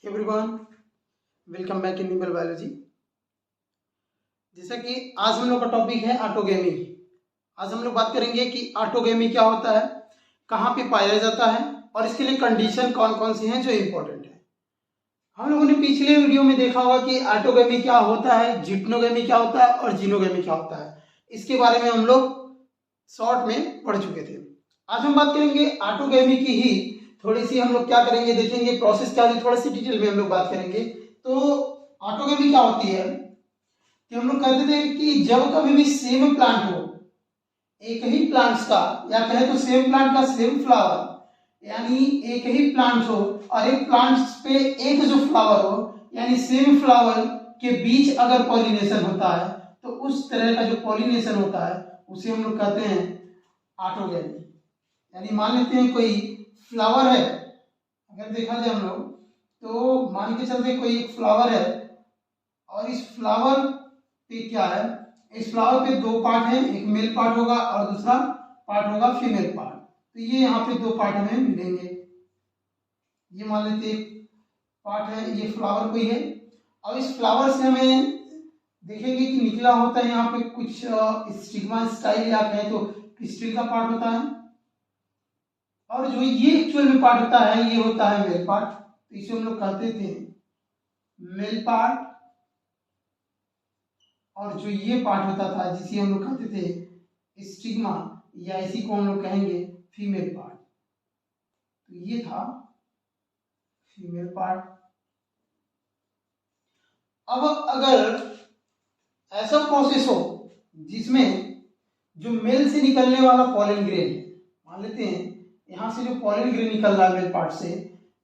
Everyone, welcome back in nibble biology. जैसा कि आज हम लोग का टॉपिक है ऑटोगेमी। आज हम लोग बात करेंगे कि ऑटोगेमी क्या होता है, कहाँ पे पाया जाता है और इसके लिए कंडीशन कौन कौन सी हैं जो इम्पोर्टेंट है। हम लोगों ने पिछले वीडियो में देखा होगा कि ऑटोगेमी क्या होता है, जिप्नोगेमी क्या होता है और जीनोगेमी क्या होता है। इसके बारे में हम लोग शॉर्ट में पढ़ चुके थे। आज हम बात करेंगे ऑटोगेमी की ही थोड़ी सी हम लोग क्या करेंगे, देखेंगे प्रोसेस क्या है, थोड़ी सी डिटेल में हम लोग बात करेंगे। तो ऑटोगेमी क्या होती है कि हम लोग कहते थे कि जब कभी भी सेम प्लांट हो, एक ही प्लांट्स का या कहे तो सेम प्लांट का सेम फ्लावर, यानी एक ही प्लांट हो और एक प्लांट्स पे एक जो फ्लावर हो, यानी सेम फ्लावर के बीच अगर पॉलिनेशन होता है तो उस तरह का जो पॉलिनेशन होता है उसे हम लोग कहते हैं ऑटोगेमी। यानी मान लेते हैं कोई फ्लावर है, अगर देखा जाए हम लोग तो मान के चलते कोई एक फ्लावर है और इस फ्लावर पे क्या है, इस फ्लावर पे दो पार्ट है, एक मेल पार्ट होगा और दूसरा पार्ट होगा फीमेल पार्ट। तो ये यहाँ पे दो पार्ट हमें मिलेंगे। ये मान लेते एक पार्ट है, ये फ्लावर कोई है और इस फ्लावर से हमें देखेंगे कि निकला होता है यहाँ पे कुछ स्टिग्मा स्टाइल या कहें तो क्रिस्टल का पार्ट होता है और जो ये एक्चुअल में पार्ट होता है ये होता है मेल पार्ट। तो इसे हम लोग कहते थे मेल पार्ट और जो ये पार्ट होता था जिसे हम लोग कहते थे स्टिग्मा या इसी को हम लोग कहेंगे फीमेल पार्ट। तो ये था फीमेल पार्ट। अब अगर ऐसा प्रोसेस हो जिसमें जो मेल से निकलने वाला पॉलन ग्रेन, मान लेते हैं यहां से जो पॉलन ग्रेन निकल रहा है मेल पार्ट से,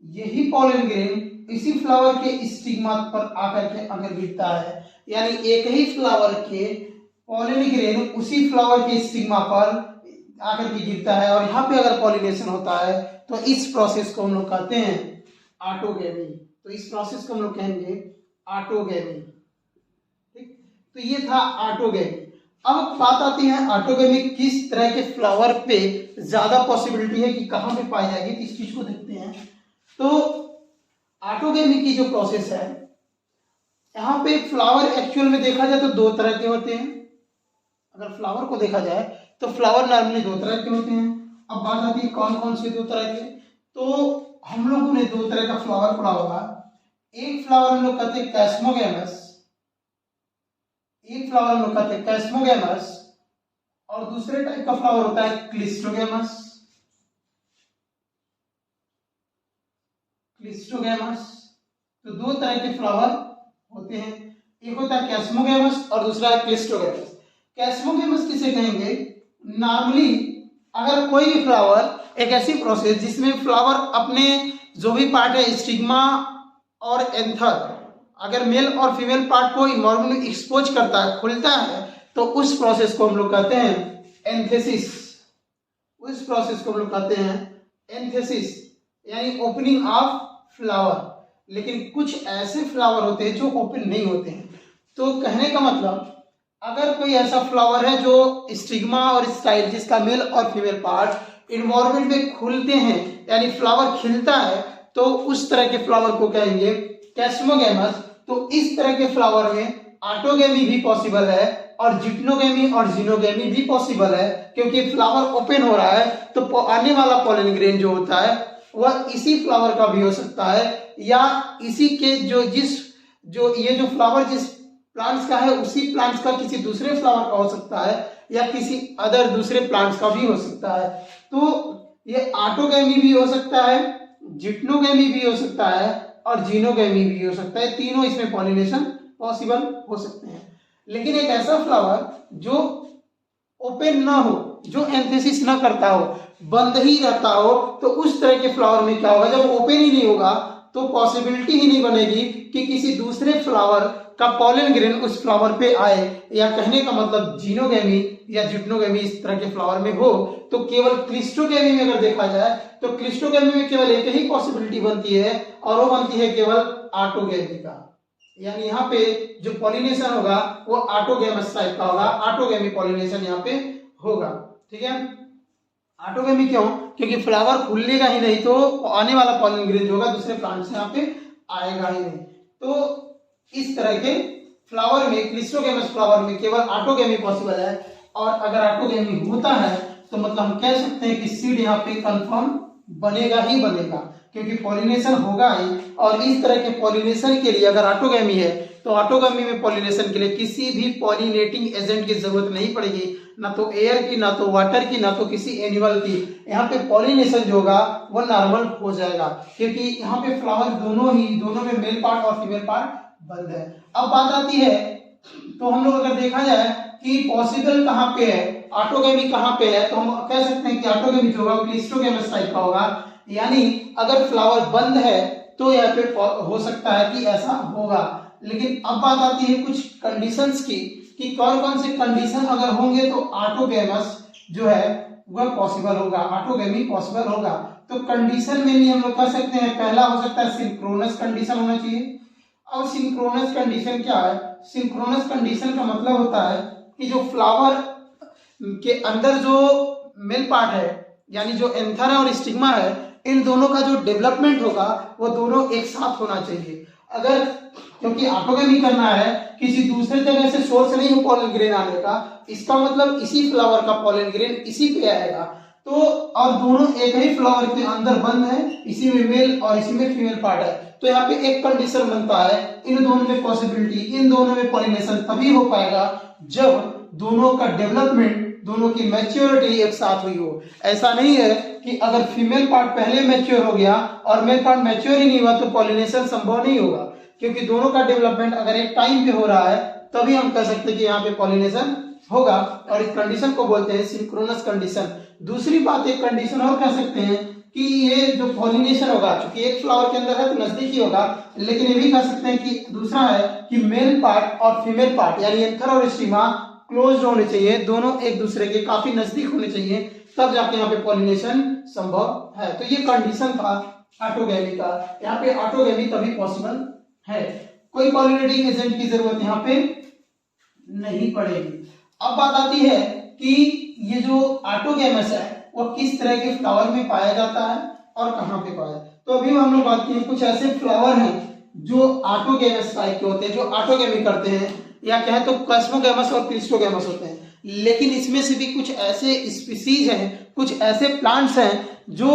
यही पॉलन ग्रेन इसी फ्लावर के स्टिग्मा पर आकर के अगर गिरता है, यानी एक ही फ्लावर के पॉलन ग्रेन उसी फ्लावर के स्टिग्मा पर आकर के गिरता है और यहाँ पे अगर पॉलिनेशन होता है तो इस प्रोसेस को हम लोग कहते हैं ऑटोगेमी। तो इस प्रोसेस को हम लोग कहेंगे ऑटोगेमी। ठीक, तो ये था ऑटोगेमी। अब बात आती है ऑटोगेमी किस तरह के फ्लावर पे ज्यादा पॉसिबिलिटी है कि कहां पे पाई जाएगी, किस चीज को देखते हैं। तो ऑटोगेमी की जो प्रोसेस है, यहाँ पे फ्लावर एक्चुअल में देखा जाए तो दो तरह के होते हैं। अगर फ्लावर को देखा जाए तो फ्लावर नॉर्मली दो तरह के होते हैं। अब बात आती है कौन कौन से दो तरह के, तो हम लोगों ने दो तरह का फ्लावर पढ़ा होगा। एक फ्लावर हम लोग कहते हैं कैस्मोगेमस, एक फ्लावर हम लोग कहते हैं कैस्मोगेमस और दूसरे टाइप का फ्लावर होता है क्लिस्टोगेमस। क्लिस्टोगेमस। तो दो तरह के फ्लावर होते हैं, एक होता है कैस्मोगेमस और दूसरा है क्लिस्टोगेमस। कैस्मोगेमस किसे कहेंगे, नॉर्मली अगर कोई भी फ्लावर एक ऐसी प्रोसेस जिसमें फ्लावर अपने जो भी पार्ट है स्टिग्मा और एंथर, अगर मेल और फीमेल पार्ट को इन्वायरमेंट में एक्सपोज करता है, खुलता है, तो उस प्रोसेस को हम लोग कहते हैं एंथेसिस। उस प्रोसेस को हम लोग कहते हैं एंथेसिस, यानी ओपनिंग ऑफ फ्लावर। लेकिन कुछ ऐसे फ्लावर होते हैं जो ओपन नहीं होते हैं। तो कहने का मतलब अगर कोई ऐसा फ्लावर है जो स्टिग्मा और स्टाइल जिसका मेल और फीमेल पार्ट इन्वायरमेंट में खुलते हैं, यानी फ्लावर खिलता है, तो उस तरह के फ्लावर को कहेंगे कैस्मोगेमस। तो इस तरह के फ्लावर में ऑटोगेमी भी पॉसिबल है और जिप्नोगेमी और जीनोगेमी भी पॉसिबल है, क्योंकि फ्लावर ओपन हो रहा है तो आने वाला पॉलन ग्रेन जो होता है वह इसी फ्लावर का भी हो सकता है या इसी के ये जो फ्लावर जिस प्लांट्स का है उसी प्लांट्स का किसी दूसरे फ्लावर का हो सकता है या किसी अदर दूसरे प्लांट्स का भी हो सकता है। तो ये ऑटोगेमी भी हो सकता है, जिप्नोगेमी भी हो सकता है और जीनोगेमी भी हो सकता है। तीनों इसमें पॉलिनेशन पॉसिबल हो सकते हैं। लेकिन एक ऐसा फ्लावर जो ओपन ना हो, जो एंथेसिस ना करता हो, बंद ही रहता हो, तो उस तरह के फ्लावर में क्या होगा, जब ओपन ही नहीं होगा तो पॉसिबिलिटी ही नहीं बनेगी कि किसी दूसरे फ्लावर का पॉलन ग्रेन उस फ्लावर पे आए, या कहने का मतलब जीनोगेमी या जिप्नोगेमी इस तरह के फ्लावर में हो। तो केवल क्लिस्टोगेमी में अगर देखा जाए तो क्लिस्टोगेमी में केवल एक ही पॉसिबिलिटी बनती है और वो बनती है केवल ऑटोगेमी का, यानी यहाँ पे जो पॉलिनेशन होगा वो ऑटोगेमस टाइप का होगा, ऑटोगेमी पॉलिनेशन यहाँ पे होगा। ठीक है, ऑटोगेमी क्यों, क्योंकि फ्लावर खुलेगा ही नहीं तो आने वाला पॉलन ग्रेन जो होगा दूसरे प्लांट से यहाँ पे आएगा ही नहीं। तो इस तरह के फ्लावर में, क्लिस्टोगेमस फ्लावर में केवल ऑटोगेमी पॉसिबल है, और अगर ऑटोगेमी होता है तो मतलब हम कह सकते हैं कि सीड यहाँ पे कंफर्म बनेगा ही बनेगा, क्योंकि पॉलिनेशन होगा ही। और इस तरह के पॉलिनेशन के लिए अगर ऑटोगेमी है तो ऑटोगेमी में पॉलिनेशन के लिए किसी भी पॉलिनेटिंग एजेंट की जरूरत नहीं पड़ेगी, ना तो एयर की, ना तो वाटर की, ना तो किसी एनिमल की। यहाँ पे पॉलिनेशन जो होगा वो नॉर्मल हो जाएगा, क्योंकि यहाँ पे फ्लावर दोनों में मेल पार्ट और फीमेल पार्ट बंद है। अब बात आती है, तो हम लोग अगर देखा जाए कि पॉसिबल कहाँ पे है, ऑटोगेमी कहाँ पे है, तो हम कह सकते हैं कि ऑटोगेमी जो होगा क्लिस्टोगेमस टाइप का होगा। यानी अगर फ्लावर बंद है तो यहाँ पे हो सकता है कि ऐसा होगा। लेकिन अब बात आती है कुछ कंडीशंस की, कि कौन कौन से कंडीशन अगर होंगे तो ऑटोगेमस जो है वह पॉसिबल होगा, ऑटोगेमी पॉसिबल होगा। तो कंडीशन में हम लोग कह सकते हैं, पहला हो सकता है सिंक्रोनस कंडीशन होना चाहिए। अब सिंक्रोनस कंडीशन क्या है? सिंक्रोनस कंडीशन का मतलब होता है कि जो फ्लावर के अंदर जो मेल पार्ट है, यानी जो एंथर है और स्टिग्मा है, इन दोनों का जो डेवलपमेंट होगा वो दोनों एक साथ होना चाहिए। अगर, क्योंकि ऑटोगेमी करना है, किसी दूसरे जगह से सोर्स नहीं हो पॉलन ग्रेन आने का, इसका मतलब इसी फ्लावर का पॉलन ग्रेन इसी पे आएगा। तो और दोनों एक ही फ्लावर के अंदर बंद है, इसी में मेल और इसी में फीमेल पार्ट है। तो यहाँ पे एक कंडीशन बनता है, इन दोनों में पॉसिबिलिटी, इन दोनों में पॉलिनेशन तभी हो पाएगा जब दोनों का डेवलपमेंट, दोनों की मैच्योरिटी एक साथ हुई हो। ऐसा नहीं है कि अगर फीमेल पार्ट पहले मैच्योर हो गया और मेल पार्ट मैच्योर ही नहीं हुआ तो पॉलिनेशन संभव नहीं होगा, क्योंकि दोनों का डेवलपमेंट अगर एक टाइम पे हो रहा है तभी हम कह सकते हैं कि यहाँ पे पॉलिनेशन होगा, और इस कंडीशन को बोलते हैं सिंक्रोनस कंडीशन। दूसरी बात, एक कंडीशन और कह सकते हैं कि ये जो पॉलिनेशन होगा, क्योंकि एक फ्लावर के अंदर है तो नजदीकी होगा, लेकिन ये भी कह सकते हैं कि दूसरा है कि मेल पार्ट और फीमेल पार्ट यानी एंथर और स्टिग्मा क्लोज होने चाहिए, दोनों एक दूसरे के काफी नजदीक होने चाहिए, तब जाके यहाँ पे पॉलिनेशन संभव है। तो ये कंडीशन था ऑटोगेमी का, यहाँ पे ऑटोगेमी तभी पॉसिबल है, कोई पॉलिनेटिंग एजेंट की जरूरत यहाँ पे नहीं पड़ेगी। अब बात आती है कि ये जो ऑटोगेमस है वो किस तरह के फ्लावर में पाया जाता है और कहाँ पे पाया। तो अभी हम लोग बात की कुछ ऐसे फ्लावर हैं जो ऑटोगेमस टाइप के होते हैं, जो ऑटोगेमी करते हैं, या कहें तो कॉस्मोगेमस और क्लिस्टोगेमस होते हैं। लेकिन इसमें से भी कुछ ऐसे स्पीसीज हैं, कुछ ऐसे प्लांट्स हैं जो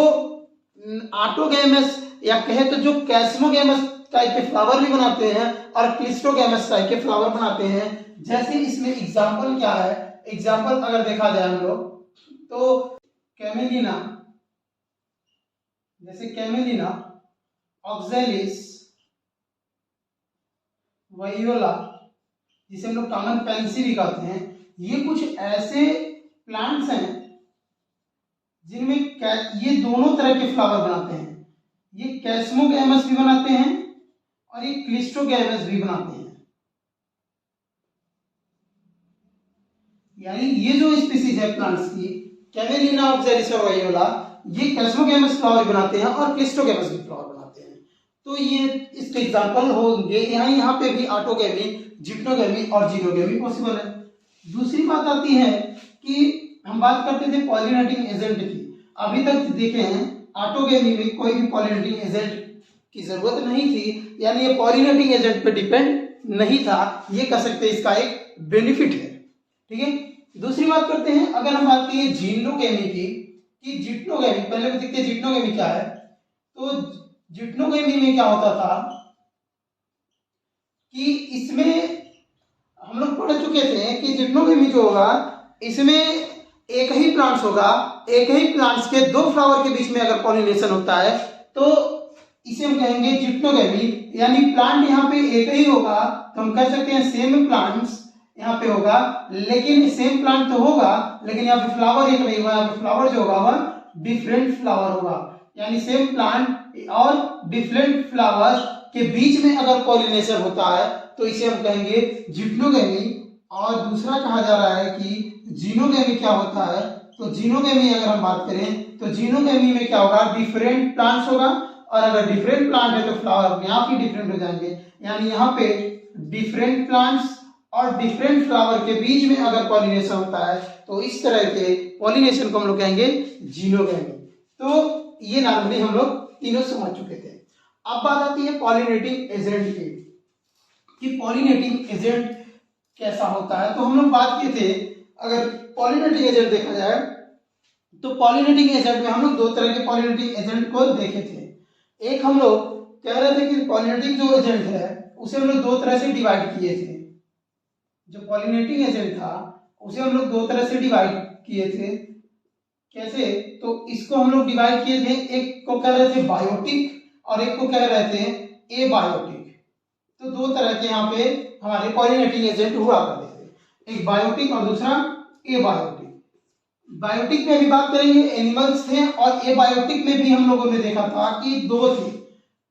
ऑटोगेमस या कहें तो जो कैस्मोगेमस टाइप के फ्लावर भी बनाते हैं और क्लिस्टोगेमस टाइप के फ्लावर बनाते हैं। जैसे इसमें एग्जांपल क्या है, एग्जांपल अगर देखा जाए हम लोग तो कैमेलिना, जैसे कैमेलिना, ऑक्जेलिस, वायोला, जिसे हम लोग कॉमन पेंसी भी कहते हैं, ये कुछ ऐसे प्लांट्स हैं जिनमें ये दोनों तरह के फ्लावर बनाते हैं। ये कैस्मोगेमस भी बनाते हैं और ये क्लिस्टोगेमस भी बनाते हैं। यानी ये जो स्पीसीज है प्लांट्स की, कैमेलिना, ऑक्जेलिस और वायोला, ये कैस्मोगेमस फ्लावर बनाते हैं और क्लिस्टोगेमस भी फ्लावर बनाते हैं। तो ये इसके एग्जांपल होंगे। यहाँ पे भी ऑटोगेमी, जिप्नोगेमी और जीनोगेमी पॉसिबल है। दूसरी बात आती है कि हम बात करते थे पॉलिनेटिंग एजेंट की। अभी तक देखे हैं ऑटोगेमी में कोई भी पॉलिनेटिंग एजेंट की जरूरत नहीं थी, यानी ये पॉलिनेटिंग एजेंट पे डिपेंड नहीं था, ये कह सकते हैं इसका एक बेनिफिट है। ठीक है, दूसरी बात करते हैं, अगर हम बात करें जीनोगेमी की, कि जिप्नोगेमी, पहले देखते हैं जिप्नोगेमी क्या है। तो जिप्नोगेमी में क्या होता था कि इसमें हम लोग पढ़ चुके थे कि जिप्नोगेमी जो होगा इसमें एक ही प्लांट्स होगा, एक ही प्लांट्स के दो फ्लावर के बीच में अगर पॉलिनेशन होता है तो इसे हम कहेंगे जिप्नोगेमी। यानी प्लांट यहाँ पे एक ही होगा तो हम कह सकते हैं सेम प्लांट्स यहाँ पे होगा, लेकिन सेम प्लांट तो होगा लेकिन यहाँ पे फ्लावर एक नहीं होगा, यहाँ पे फ्लावर जो होगा वह डिफरेंट फ्लावर होगा। यानी सेम प्लांट और डिफरेंट फ्लावर्स के बीच में अगर पॉलिनेशन होता है तो इसे हम कहेंगे जिप्नोगेमी। और दूसरा कहा जा रहा है कि जीनोगेमी क्या होता है। तो जीनोगेमी अगर हम बात करें तो जीनोगेमी में क्या होगा, डिफरेंट प्लांट्स होगा, और अगर डिफरेंट प्लांट है तो फ्लावर अपने आप ही डिफरेंट हो जाएंगे। यानी यहाँ पे डिफरेंट प्लांट्स और डिफरेंट फ्लावर के बीच में अगर पॉलिनेशन होता है तो इस तरह के पॉलिनेशन को हम लोग कहेंगे जीनोगेमी। तो ये नॉर्मली हम लोग तीनों समझ चुके थे। अब बात आती है पॉलिनेटिंग एजेंट की, कि पॉलिनेटिंग एजेंट कैसा होता है। तो हम लोग बात किए थे, अगर पॉलिनेटिंग एजेंट देखा जाए तो पॉलिनेटिंग एजेंट में हम लोग दो तरह के पॉलिनेटिंग एजेंट को देखे थे। एक हम लोग कह रहे थे कि पॉलिनेटिंग जो एजेंट है उसे हम लोग दो तरह से डिवाइड किए थे। जो पॉलिनेटिंग एजेंट था उसे हम लोग दो तरह से डिवाइड किए थे। कैसे? तो इसको हम लोग डिवाइड किए थे, एक को कह रहे थे बायोटिक और एक को कह रहे थे एबायोटिक। तो दो तरह के यहाँ पे हमारे पॉलिनेटिंग एजेंट हुआ करते थे, एक बायोटिक और दूसरा एबायोटिक। बायोटिक में भी बात करेंगे, एनिमल्स थे, और एबायोटिक में भी हम लोगों ने देखा था कि दो थे।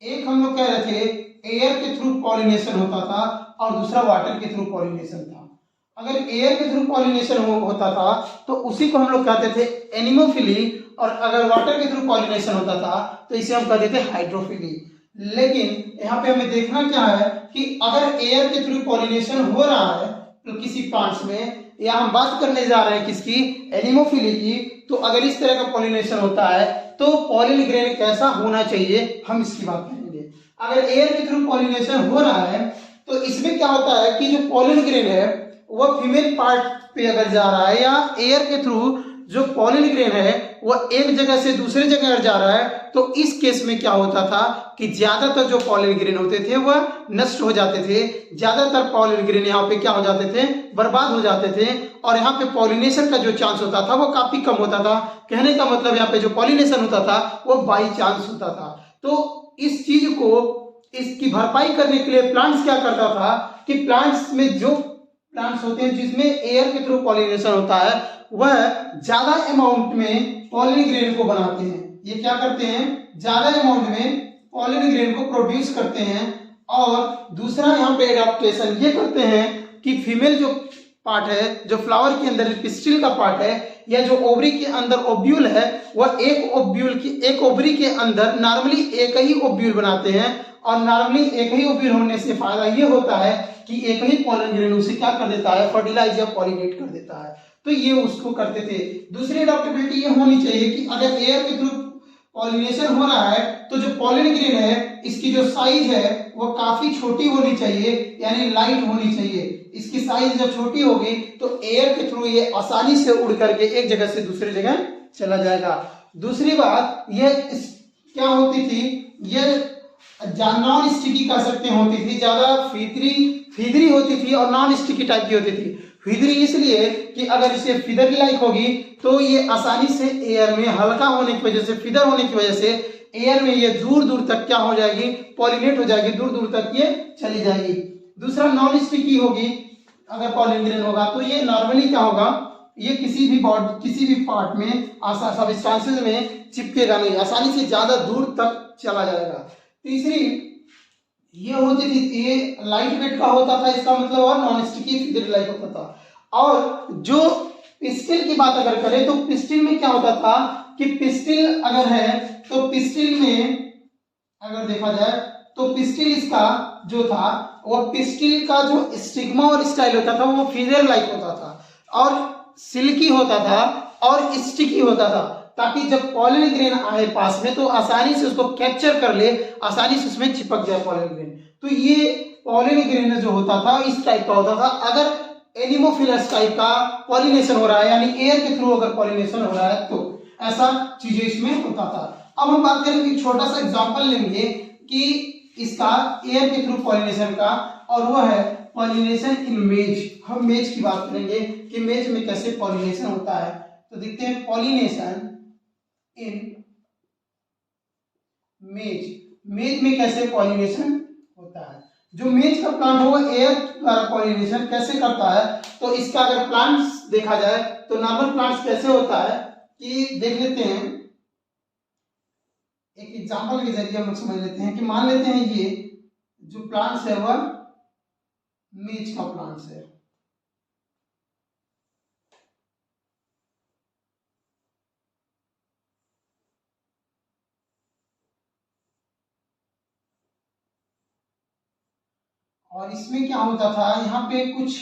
एक हम लोग कह रहे थे एयर के थ्रू पॉलिनेशन होता था और दूसरा वाटर के थ्रू पॉलिनेशन था। अगर एयर के थ्रू पॉलिनेशन होता था तो उसी को हम लोग कहते थे एनिमोफिली, और अगर वाटर के थ्रू पॉलिनेशन होता था तो इसे हम कहते थे हाइड्रोफिली। लेकिन यहाँ पे हमें देखना क्या है कि अगर एयर के थ्रू पॉलिनेशन हो रहा है तो किसी प्लांट्स में, या हम बात करने जा रहे हैं किसकी, एनिमोफिली की, तो अगर इस तरह का पॉलिनेशन होता है तो पॉलिन ग्रेन कैसा होना चाहिए, हम इसकी बात करेंगे। अगर एयर के थ्रू पॉलिनेशन हो रहा है तो इसमें क्या होता है कि जो पॉलिन ग्रेन है वह फीमेल पार्ट पे अगर जा रहा है, या एयर के थ्रू जो पॉलिन ग्रेन है वह एक जगह से दूसरे जगह अगर जा रहा है, तो इस केस में क्या होता था कि ज्यादातर जो पॉलिन ग्रेन होते थे वह नष्ट हो जाते थे। ज्यादातर पॉलिन ग्रेन यहाँ पे क्या हो जाते थे, बर्बाद हो जाते थे, और यहाँ पे पॉलिनेशन का जो चांस होता था वो काफी कम होता था। कहने का मतलब यहाँ पे जो पॉलिनेशन होता था वो बाई चांस होता था। तो इस चीज को, इसकी भरपाई करने के लिए प्लांट्स क्या करता था कि प्लांट्स में जो प्लांट्स होते हैं जिसमें एयर के थ्रू पॉलिनेशन होता है वह ज्यादा अमाउंट में पॉलिन ग्रेन को बनाते हैं। ये क्या करते हैं, ज्यादा अमाउंट में पॉलिन ग्रेन को प्रोड्यूस करते हैं। और दूसरा यहाँ पे एडाप्टेशन ये करते हैं कि फीमेल जो पार्ट है, जो फ्लावर के अंदर पिस्टिल का पार्ट है, या जो ओवरी के अंदर ओब्यूल है, वह एक ओवरी के अंदर नॉर्मली एक ही ओब्यूल बनाते हैं। और नॉर्मली एक ही ओब्यूल होने से फायदा ये होता है कि एक ही पॉलन ग्रेन उसे क्या कर देता है, फर्टिलाइज या पॉलिनेट कर देता है। तो ये उसको करते थे। दूसरी एडाप्टेबिलिटी ये होनी चाहिए कि अगर एयर के थ्रू पॉलिनेशन हो रहा है तो जो पॉलन ग्रेन है इसकी जो साइज है वो काफी छोटी होनी चाहिए, यानी लाइट होनी चाहिए। इसकी साइज जब छोटी होगी तो एयर के थ्रू ये आसानी से उड़ करके एक जगह से दूसरी जगह चला जाएगा। दूसरी बात ये क्या होती थी, ये नॉन स्टिकी कह सकते होती थी, ज्यादा फीदरी होती थी और नॉन स्टिकी टाइप की होती थी। फीदरी इसलिए कि अगर इसे फीदर लाइक होगी तो ये आसानी से एयर में हल्का होने की वजह से, फीदर होने की वजह से एयर में ये दूर दूर तक क्या हो जाएगी, पॉलिनेट हो जाएगी, दूर दूर तक ये चली जाएगी। दूसरा नॉन स्टिकी होगी, अगर पॉलिन ग्रेन होगा तो ये नॉर्मली क्या होगा, ये किसी भी पार्ट में सब्सटेंसेस में चिपकेगा नहीं, आसानी से ज्यादा दूर तक चला जाएगा। तीसरी ये होती थी, ये लाइट वेट का होता था, इसका मतलब, और नॉन स्टिकी फीदर लाइक होता था। और जो पिस्टिल की बात अगर करें तो पिस्टिल में क्या होता था कि पिस्टिल अगर है तो पिस्टिल में अगर देखा जाए तो पिस्टिल इसका जो था वो पिस्टिल का जो स्टिग्मा और स्टाइल होता था वो फीदर लाइक होता था और सिल्की होता था और स्टिकी होता था, ताकि जब पॉलिन ग्रेन आए पास में तो आसानी से उसको कैप्चर कर ले, आसानी से उसमें चिपक जाए पॉलिन ग्रेन। तो ये पॉलिन ग्रेन जो होता था इस टाइप का होता था। अगर एनिमोफिलस टाइप का पॉलिनेशन हो रहा है, यानी एयर के थ्रू अगर पॉलिनेशन हो रहा है तो ऐसा चीजें इसमें होता था। अब हम बात करेंगे, छोटा सा एग्जांपल लेंगे कि इसका एयर के थ्रू पॉलिनेशन का, और वो है पॉलिनेशन इन मेज। हम मेज की बात करेंगे कि मेज में कैसे पॉलिनेशन होता है। तो देखते हैं पॉलिनेशन इन मेज में कैसे पॉलिनेशन होता है। जो मेज का प्लांट होगा एयर द्वारा पॉलिनेशन कैसे करता है, तो इसका अगर प्लांट्स देखा जाए तो नॉर्मल प्लांट्स कैसे होता है कि देख लेते हैं, एक एग्जांपल के जरिए हम समझ लेते हैं कि मान लेते हैं ये जो प्लांट्स है वह मेज का प्लांट्स है। और इसमें क्या होता था, यहाँ पे कुछ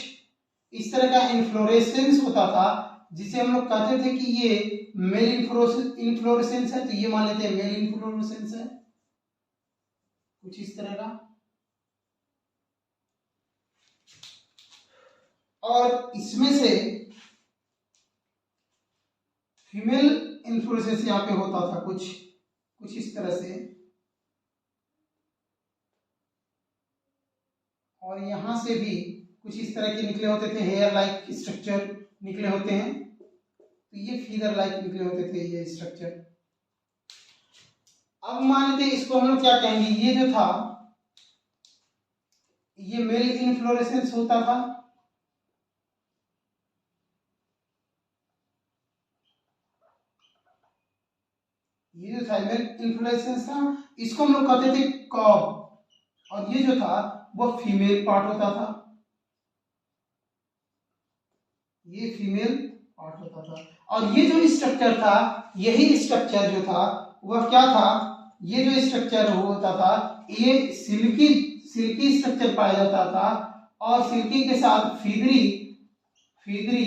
इस तरह का इन्फ्लोरेसेंस होता था जिसे हम लोग कहते थे कि ये मेल इन्फ्लोरेसेंस है। तो ये मान लेते हैं मेल इन्फ्लोरेसेंस है। कुछ इस तरह का। और इसमें से फीमेल इन्फ्लोरेसेंस यहाँ पे होता था कुछ इस तरह से, और यहां से भी कुछ इस तरह के निकले होते थे, हेयर लाइक स्ट्रक्चर निकले होते हैं, तो ये फीदर लाइक निकले होते थे ये स्ट्रक्चर। अब मान लेते इसको हम लोग क्या कहेंगे, ये जो था ये मेल इन्फ्लोरेसेंस होता था, ये जो था मेल इन्फ्लोरेसेंस था, इसको हम लोग कहते थे कॉब, और ये जो था वो फीमेल पार्ट होता था, ये फीमेल पार्ट होता था। और ये जो स्ट्रक्चर था, यही स्ट्रक्चर जो था वह क्या था, ये जो स्ट्रक्चर होता था ये सिल्की स्ट्रक्चर पाया जाता था, और सिल्की के साथ फीदरी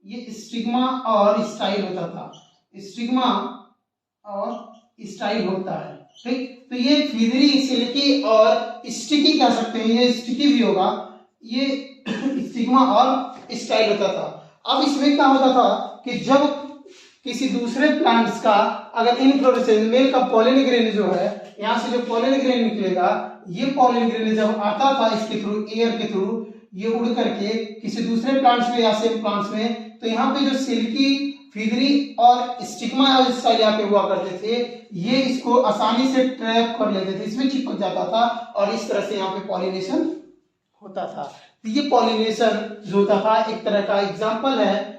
ये स्टिग्मा और स्टाइल होता था, स्टिग्मा और स्टाइल होता है, ठीक। तो ये फीदरी, सिल्की और स्टिकी कह सकते हैं, ये स्टिकी भी होगा, ये स्टिग्मा और स्टाइल होता था। अब इसमें क्या होता था कि जब किसी दूसरे प्लांट्स का अगर इनफ्लोरेसेंस मेल का पॉलिन ग्रेन जो है, यहाँ से जो पॉलिन ग्रेन निकलेगा, ये पॉलिन ग्रेन जब आता था इसके थ्रू, एयर के थ्रू, ये उड़ करके किसी दूसरे प्लांट्स में या सेम प्लांट्स में, तो यहाँ पे जो सिल्की, फीदरी और स्टिग्मा और स्टाइल यहाँ पे हुआ करते थे, ये इसको आसानी से ट्रैप कर लेते थे, इसमें चिपक जाता था, और इस तरह से यहाँ पे पॉलिनेशन होता था। तो ये पॉलिनेशन जो होता था एक तरह का एग्जाम्पल है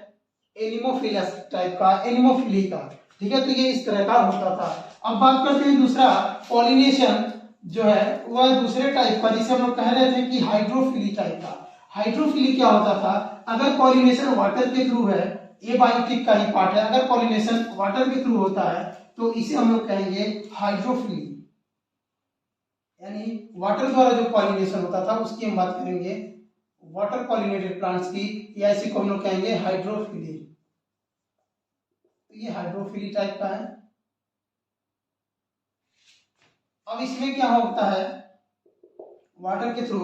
एनिमोफिलस टाइप का, एनिमोफिली का, ठीक है। तो ये इस तरह का होता था। अब बात करते हैं दूसरा पॉलिनेशन जो है वह दूसरे टाइप का, जिसे हम लोग कह रहे थे कि हाइड्रोफिली टाइप का। हाइड्रोफिली क्या होता था, अगर पॉलिनेशन वाटर के थ्रू है, ये बायोटिक का ही पार्ट है, अगर पॉलिनेशन वाटर के थ्रू होता है तो इसे हम लोग कहेंगे हाइड्रोफिली, यानी वाटर द्वारा जो पॉलिनेशन होता था उसकी हम बात करेंगे, वाटर पॉलिनेटेड प्लांट्स की, या इसी को हम लोग कहेंगे हाइड्रोफिली। तो ये हाइड्रोफिली टाइप का है। अब इसमें क्या होता है वाटर के थ्रू,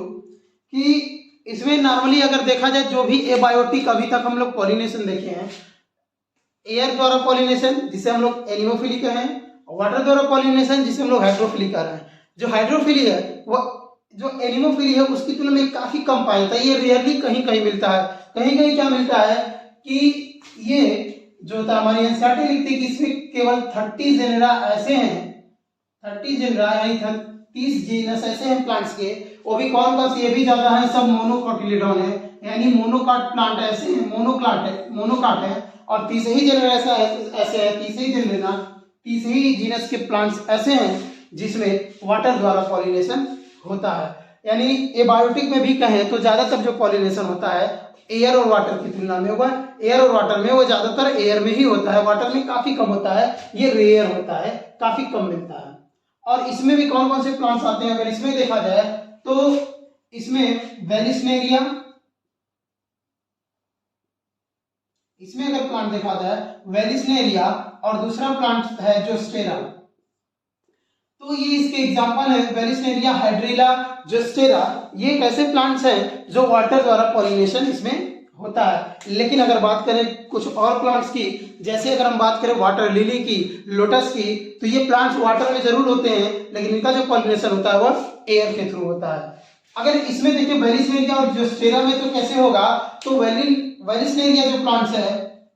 कि इसमें नॉर्मली अगर देखा जाए जो भी एबायोटिक अभी तक हम लोग पॉलिनेशन देखे हैं, एयर द्वारा पॉलिनेशन जिसे हम लोग एनिमोफिली कह रहे हैं, वाटर द्वारा पॉलिनेशन जिसे हम लोग हाइड्रोफिली कह रहे हैं। जो हाइड्रोफिली है वो जो एनिमोफिली है उसकी तुलना में काफी कम पाया जाता है, ये रेयरली कहीं कहीं मिलता है। कहीं कहीं क्या मिलता है कि ये जो था हमारी एनसीईआरटी लिखती है कि इसमें केवल 30 जेनेरा ऐसे हैं, 30 जेनेरा यानी 30 जीनस ऐसे हैं प्लांट्स के, वो भी कौन कौन से, ये भी ज्यादा है, सब मोनोकोटिलिडोन है, यानी मोनोकाट प्लांट ऐसे हैं, मोनोकाट है, और 30 ही जेनेरा ऐसे है, 30 ही जेनेरा, 30 ही जीनस के प्लांट्स ऐसे हैं जिसमें वाटर द्वारा पॉलिनेशन होता है। यानी एबायोटिक में भी कहें तो ज्यादातर जो पॉलिनेशन होता है एयर और वाटर की तुलना में होगा, एयर और वाटर में वो ज्यादातर एयर में ही होता है, वाटर में काफी कम होता है, ये रेयर होता है, काफी कम मिलता है। और इसमें भी कौन कौन से प्लांट्स आते हैं, अगर इसमें देखा जाए तो इसमें वेलिस्नेरिया, इसमें अगर प्लांट देखा जाए वेलिस्नेरिया, और दूसरा प्लांट है जोस्टेरा, तो ये इसके एग्जांपल है वेलिस्नेरिया, हाइड्रिला, जोस्टेरा, ये एक ऐसे प्लांट्स हैं जो वाटर द्वारा पॉलिनेशन इसमें होता है। लेकिन अगर बात करें कुछ और प्लांट्स की, जैसे अगर हम बात करें वाटर लिली की, लोटस की, तो ये प्लांट्स वाटर में जरूर होते हैं लेकिन इनका जो पॉलिनेशन होता है वह एयर के थ्रू होता है। अगर इसमें देखिए वेलिस्नेरिया और जोस्टेरा में तो कैसे होगा, तो वेलिस्नेरिया जो प्लांट्स है,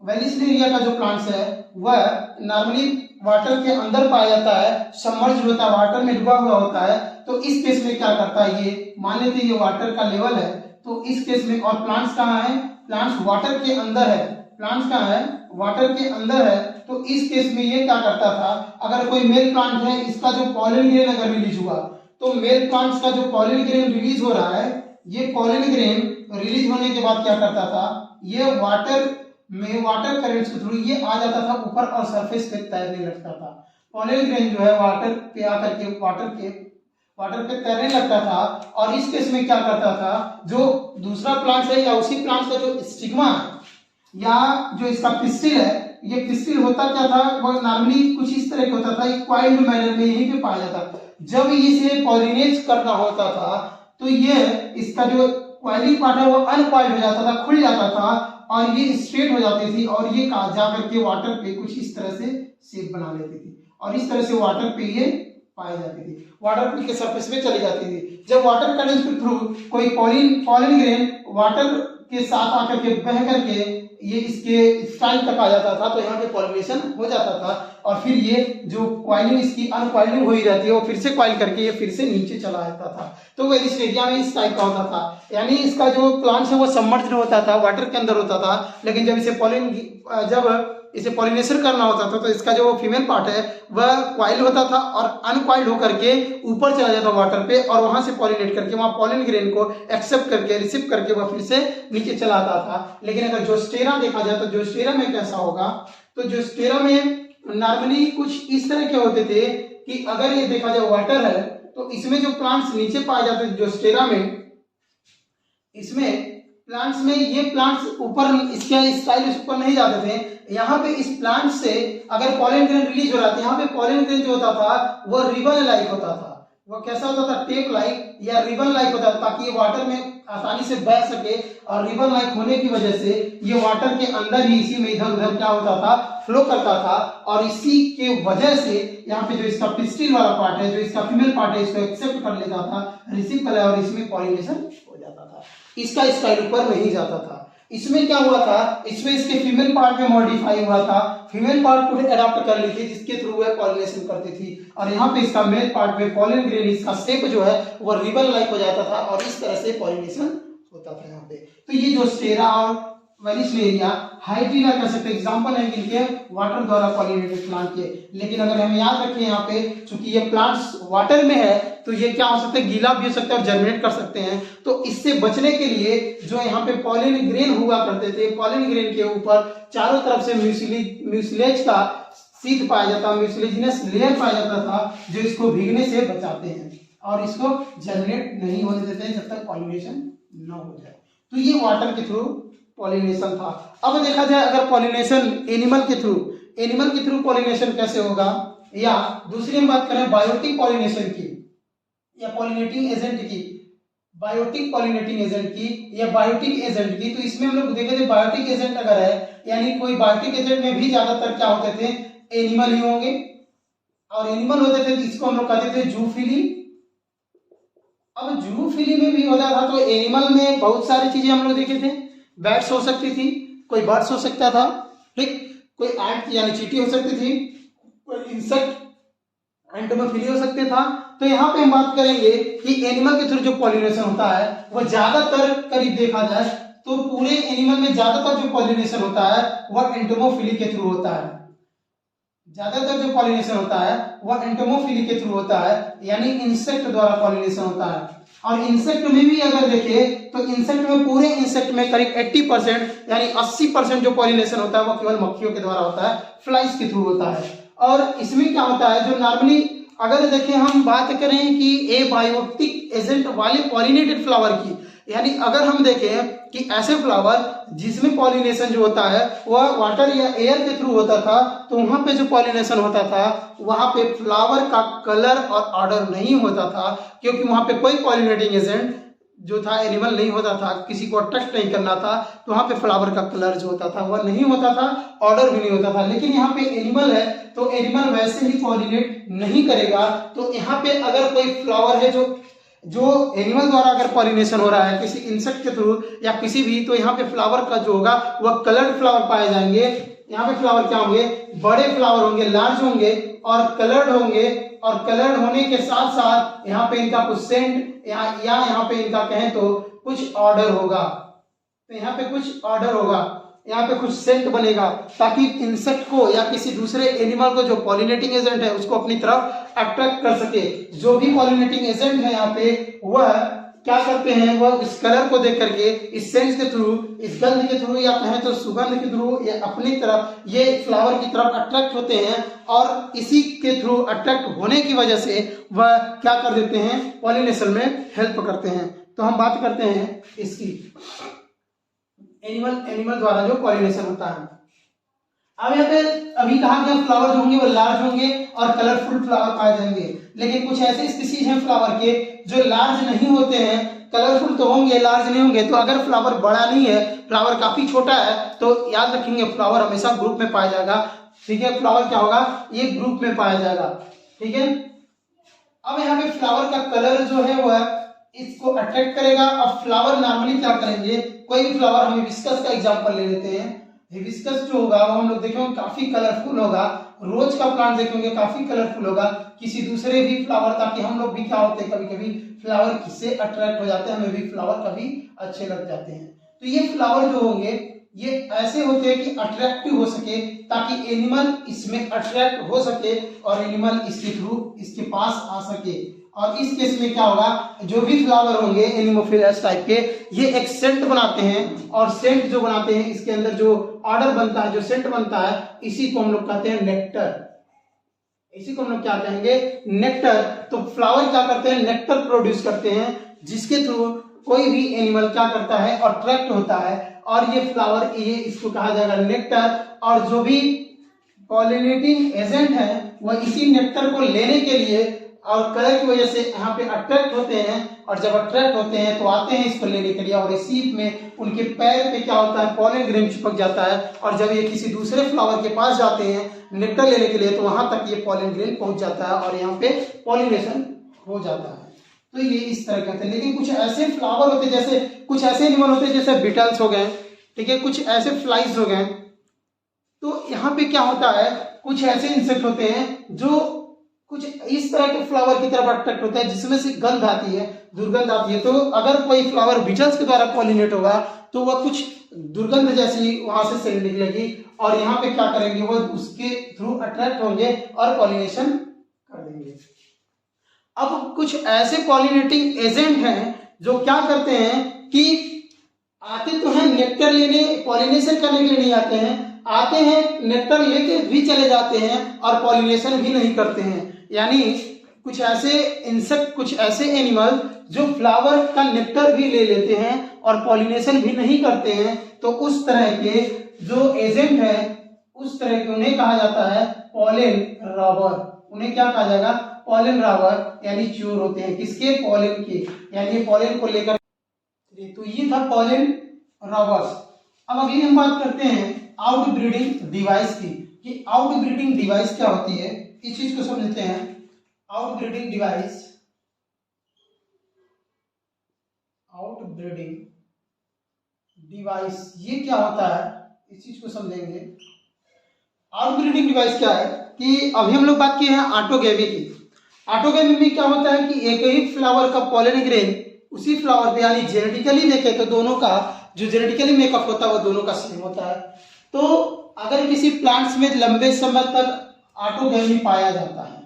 वेलिस्नेरिया का जो प्लांट्स है वह नॉर्मली वाटर के अंदर पाया जाता है, सबमर्ज होता है, वाटर में डूबा हुआ होता है। तो इस केस में क्या करता है, ये मान लेते हैं ये वाटर का लेवल है, तो इस केस में, और प्लांट्स कहाँ है, प्लांट्स वाटर के अंदर है, प्लांट्स कहाँ है, वाटर के अंदर है। तो इस केस में ये क्या करता था, अगर कोई मेल प्लांट है, इसका जो पॉलन ग्रेन अगर रिलीज हुआ, तो मेल प्लांट्स का जो पॉलन ग्रेन रिलीज हो रहा है, ये पॉलन ग्रेन रिलीज होने के बाद क्या करता था, ये वाटर में वाटर करंट्स के थ्रू ये आ जाता था ऊपर और सरफेस पे तैरने लगता था। पॉलन ग्रेन जो है वाटर पे आकर के वाटर पे तैरने लगता था। और इस केस में क्या करता था, जो दूसरा प्लांट है या उसी प्लांट का जो स्टिग्मा है या जो इसका पिस्टिल है, ये क्रिस्टल होता क्या था, वो नॉर्मली कुछ इस तरह का होता था, एक कॉइल्ड मैनर में यहीं पे पाया जाता। जब इसे पॉलिनेज करना होता था तो ये इसका जो कॉइलिंग पार्ट है वो अनकॉइल्ड हो जाता था, खुल जाता था और ये स्ट्रेट हो जाती थी और ये जा करके वाटर पे कुछ इस तरह से शेप बना लेती थी और इस तरह से वाटर पे ये पाई जाती थी, वाटर के सरफेस पे चली जाती थी। जब वाटर कंडेंस के थ्रू कोई पॉलिन ग्रेन वाटर के साथ आकर के बह करके ये इसके स्टाइल तक आ जाता था तो यहाँ पे पॉलिनेशन हो जाता था और फिर ये जो कॉइलिंग इसकी अनकॉइलिंग हो ही रहती है वो फिर से कॉइल करके ये फिर से नीचे चला जाता था। तो वेरिस्टेरिया में इस टाइप का होता था, यानी इसका जो प्लांट है वो सबमर्ज्ड होता था, वाटर के अंदर होता था, लेकिन जब इसे पॉलिनेशन करना होता था तो इसका जो फीमेल पार्ट है वह कॉइल होता था और अनकॉइल्ड होकर के ऊपर चला जाता वाटर पे और वहां से पॉलिनेट करके वहां पॉलिन ग्रेन को एक्सेप्ट करके रिसीव करके वह फिर से नीचे चला आता था। लेकिन अगर जोस्टेरा देखा जाए तो जोस्टेरा में कैसा होगा, तो जोस्टेरा में नॉर्मली कुछ इस तरह के होते थे कि अगर ये देखा जाए वाटर है तो इसमें जो प्लांट्स नीचे पाए जाते थे जोस्टेरा में, इसमें प्लांट्स में ये प्लांट्स ऊपर इसके स्टाइल ऊपर नहीं जाते थे। यहाँ पे इस प्लांट से अगर पॉलन ग्रेन रिलीज हो रहा था, यहाँ पे पॉलन ग्रेन जो होता था वो रिबन लाइक होता था, वो कैसा होता था, टेप लाइक या रिबन लाइक होता था, ताकि ये वाटर में आसानी से बह सके और रिबन लाइक होने की वजह से ये वाटर के अंदर ही इसी में इधर उधर क्या होता था, फ्लो करता था और इसी के वजह से यहाँ पे जो इसका पिस्टिल वाला पार्ट है, जो इसका फीमेल पार्ट है, इसको एक्सेप्ट कर लेता था, रिसीव कर लिया और इसमें पॉलिनेशन हो जाता था। इसका स्टाइल ऊपर नहीं जाता था। इसमें क्या हुआ था, इसमें इसके फीमेल पार्ट में मॉडिफाई हुआ था, फीमेल पार्ट को अडॉप्ट कर ली थी जिसके थ्रू वह पॉलिनेशन करती थी और यहाँ पे इसका मेल पार्ट में पॉलन ग्रेन इसका शेप जो है वो रिबन लाइक हो जाता था और इस तरह से पॉलिनेशन होता था यहाँ पे। तो ये जो स्टेरा और वेलिस्लेरिया हाइड्रिला कह सकते एग्जांपल है इनके वाटर द्वारा पॉलिनेटेड प्लांट के। लेकिन अगर हम याद रखें यहाँ पे चूंकि ये प्लांट्स वाटर में है तो ये क्या हो सकता है, गीला भी हो सकता है और जर्मिनेट कर सकते हैं। तो इससे बचने के लिए जो यहाँ पे पॉलिन ग्रेन हुआ करते थे, पॉलिन ग्रेन के ऊपर चारों तरफ से म्यूसिलेज का शीट पाया जाता, म्यूसिलेजिनस लेयर पाया जाता था जो इसको भीगने से बचाते हैं और इसको जर्मिनेट नहीं होने देते हैं जब तक पॉलिनेशन न हो जाए। तो ये वाटर के थ्रू पॉलिनेशन था। अब देखा जाए अगर पॉलिनेशन एनिमल के थ्रू पॉलिनेशन कैसे होगा, या दूसरी हम बात करें बायोटिक पॉलिनेशन की या पॉलिनेटिंग एजेंट की, बायोटिक पॉलिनेटिंग एजेंट की या बायोटिक एजेंट की, तो इसमें हम लोग देखे थे बायोटिक एजेंट अगर है यानी कोई बायोटिक एजेंट में भी ज्यादातर क्या होते थे, एनिमल ही होंगे और एनिमल होते थे तो इसको हम लोग कहते थे जूफिली। अब जूफिली में भी होता था तो एनिमल में बहुत सारी चीजें हम लोग देखे थे, बैट्स हो सकती थी, कोई बर्ड्स हो सकता था, ठीक, कोई एंट यानी चींटी हो सकती थी, कोई इंसेक्ट एंटोमोफिली हो सकते था। तो यहाँ पे हम बात करेंगे कि एनिमल के थ्रू जो पॉलिनेशन होता है वो ज्यादातर करीब देखा जाए तो पूरे एनिमल में ज्यादातर जो पॉलिनेशन होता है वह एंटोमोफिली के थ्रू होता है। ज्यादातर जो पॉलिनेशन होता है वह एंटोमोफिली के थ्रू होता है, यानी इंसेक्ट द्वारा पॉलिनेशन होता है। और इंसेक्ट में भी अगर देखें तो इंसेक्ट में पूरे इंसेक्ट में करीब 80% यानी 80% जो पॉलिनेशन होता है वो केवल मक्खियों के द्वारा होता है, फ्लाइज के थ्रू होता है। और इसमें क्या होता है, जो नॉर्मली अगर देखें हम बात करें कि एबायोटिक एजेंट वाले पॉलिनेटेड फ्लावर की, यानी अगर हम देखें कि ऐसे फ्लावर जिसमें पॉलिनेशन जो होता है वह वाटर या एयर के थ्रू होता था, तो वहां पे जो पॉलिनेशन होता था वहां पे फ्लावर का कलर और ऑर्डर नहीं होता था, क्योंकि वहां पे कोई पॉलिनेटिंग एजेंट जो था एनिमल नहीं होता था, किसी को अट्रैक्ट नहीं करना था, तो वहां पे फ्लावर का कलर जो होता था वह नहीं होता था, ऑर्डर भी नहीं होता था। लेकिन यहाँ पे एनिमल है तो एनिमल वैसे ही पॉलिनेट नहीं करेगा। तो यहाँ पे अगर कोई फ्लावर है जो एनिमल द्वारा अगर पॉलिनेशन हो रहा है किसी इंसेक्ट के थ्रू या किसी भी, तो यहाँ पे फ्लावर का जो होगा वह कलर्ड फ्लावर पाए जाएंगे। यहाँ पे फ्लावर क्या होंगे, बड़े फ्लावर होंगे, लार्ज होंगे और कलर्ड होंगे, और कलर्ड होने के साथ साथ यहाँ पे इनका कुछ सेंट या यहाँ पे इनका कहें तो कुछ ऑर्डर होगा, तो यहाँ पे कुछ ऑर्डर होगा, यहाँ पे कुछ सेंट बनेगा ताकि इंसेक्ट को या किसी दूसरे एनिमल को जो पॉलिनेटिंग एजेंट है उसको अपनी तरफ अट्रैक्ट कर सके। जो भी पॉलिनेटिंग एजेंट है यहाँ पे वह क्या करते हैं, वह इस कलर को देख करके, इस सेंस के थ्रू, इस गंध के थ्रू या कहें तो सुगंध के थ्रू ये अपनी तरफ, ये फ्लावर की तरफ अट्रैक्ट होते हैं और इसी के थ्रू अट्रैक्ट होने की वजह से वह क्या कर देते हैं, पॉलिनेशन में हेल्प करते हैं। तो हम बात करते हैं इसकी एनिमल द्वारा जो पॉलिनेशन होता है। अब यहाँ पे अभी कहा गया फ्लावर जो होंगे वो लार्ज होंगे और कलरफुल फ्लावर पाए जाएंगे, लेकिन कुछ ऐसे स्पीसीज हैं फ्लावर के जो लार्ज नहीं होते हैं, कलरफुल तो होंगे लार्ज नहीं होंगे। तो अगर फ्लावर बड़ा नहीं है, फ्लावर काफी छोटा है, तो याद रखेंगे फ्लावर हमेशा ग्रुप में पाया जाएगा। ठीक है, फ्लावर क्या होगा, ये ग्रुप में पाया जाएगा। ठीक है, अब यहाँ पे फ्लावर का कलर जो है वो इसको अट्रैक्ट करेगा। अब फ्लावर नॉर्मली क्या करेंगे, कोई भी फ्लावर, हम हिबिस्कस का एग्जांपल ले लेते हैं। हिबिस्कस जो होगा वो हम लोग देखेंगे काफी कलरफुल होगा, रोज का प्लांट देखेंगे काफी कलरफुल होगा, किसी दूसरे भी फ्लावर, ताकि हम लोग भी क्या होते हैं कभी कभी फ्लावर किससे अट्रैक्ट हो जाते हैं, हमें भी फ्लावर कभी अच्छे लग जाते हैं। तो ये फ्लावर जो होंगे ये ऐसे होते हैं कि अट्रैक्टिव हो सके, ताकि एनिमल इसमें अट्रैक्ट हो सके और एनिमल इसके थ्रू इसके पास आ सके। और इस केस में क्या होगा, जो भी फ्लावर होंगे एनिमोफिलस टाइप के, ये एक सेंट बनाते हैं, और सेंट जो बनाते हैं इसके अंदर जो ऑर्डर बनता है, जो सेंट बनता है, इसी को हम लोग कहते हैं नेक्टर। इसी को हम लोग क्या कहेंगे, नेक्टर। तो फ्लावर क्या करते हैं, नेक्टर प्रोड्यूस करते हैं, जिसके थ्रू कोई भी एनिमल क्या करता है, अट्रैक्ट होता है, और ये फ्लावर, ये इसको कहा जाएगा नेक्टर। और जो भी पॉलिनेटिंग एजेंट है वो इसी नेक्टर को लेने के लिए और कलर की वजह से यहाँ पे अट्रैक्ट होते हैं, और जब अट्रैक्ट होते हैं तो आते हैं इसको लेने के लिए, और इसी में उनके पैर पे क्या होता है, पॉलन ग्रेन चिपक जाता है, और जब ये किसी दूसरे फ्लावर के पास जाते हैं नेक्टर लेने के लिए तो वहां तक ये पॉलन ग्रेन पहुंच जाता है और यहाँ पे पॉलिनेशन हो जाता है। तो ये इस तरह के होते हैं। लेकिन कुछ ऐसे फ्लावर होते हैं, जैसे कुछ ऐसे एनिमल होते हैं जैसे बीटल्स हो गए, ठीक है, कुछ ऐसे फ्लाइज हो गए। तो यहाँ पे क्या होता है, कुछ ऐसे इंसेक्ट होते हैं जो कुछ इस तरह के फ्लावर की तरफ अट्रैक्ट होता है जिसमें से गंध आती है, दुर्गंध आती है। तो अगर कोई फ्लावर बीटल्स के द्वारा पॉलिनेट होगा तो वह कुछ दुर्गंध जैसी वहां से सेल निकलेगी, और यहाँ पे क्या करेंगे, वो उसके थ्रू अट्रैक्ट होंगे और पॉलिनेशन कर देंगे। अब कुछ ऐसे पॉलिनेटिंग एजेंट हैं जो क्या करते हैं कि आते तो हैं नेक्टर लेने, पॉलिनेशन करने के लिए नहीं आते हैं, आते हैं नेक्टर लेके भी चले जाते हैं और पॉलिनेशन भी नहीं करते हैं। यानी कुछ ऐसे इंसेक्ट, कुछ ऐसे एनिमल जो फ्लावर का नेक्टर भी ले लेते हैं और पॉलिनेशन भी नहीं करते हैं, तो उस तरह के जो एजेंट है, उस तरह के उन्हें कहा जाता है पॉलन रॉबर। उन्हें क्या कहा जाएगा, पॉलन रॉबर, यानी चोर होते हैं किसके, पॉलन के, यानी पॉलन को लेकर। तो ये था पॉलन रॉबर्स। अब अगली हम बात करते हैं आउट ब्रीडिंग डिवाइस की, कि आउट ब्रीडिंग डिवाइस क्या होती है, इस चीज को समझते हैं। Out breeding device, out breeding device ये क्या होता है, इस चीज को समझेंगे। आउट ब्रीडिंग डिवाइस क्या है कि अभी हम लोग बात किए हैं ऑटोगैमी की। ऑटोगैमी में क्या होता है कि एक ही फ्लावर का पॉलन ग्रेन उसी फ्लावर पे, यानी जेनेटिकली देखें तो दोनों का जो जेनेटिकली मेकअप होता है वो दोनों का सेम होता है। तो अगर किसी प्लांट्स में लंबे समय तक ऑटोगैमी पाया जाता है,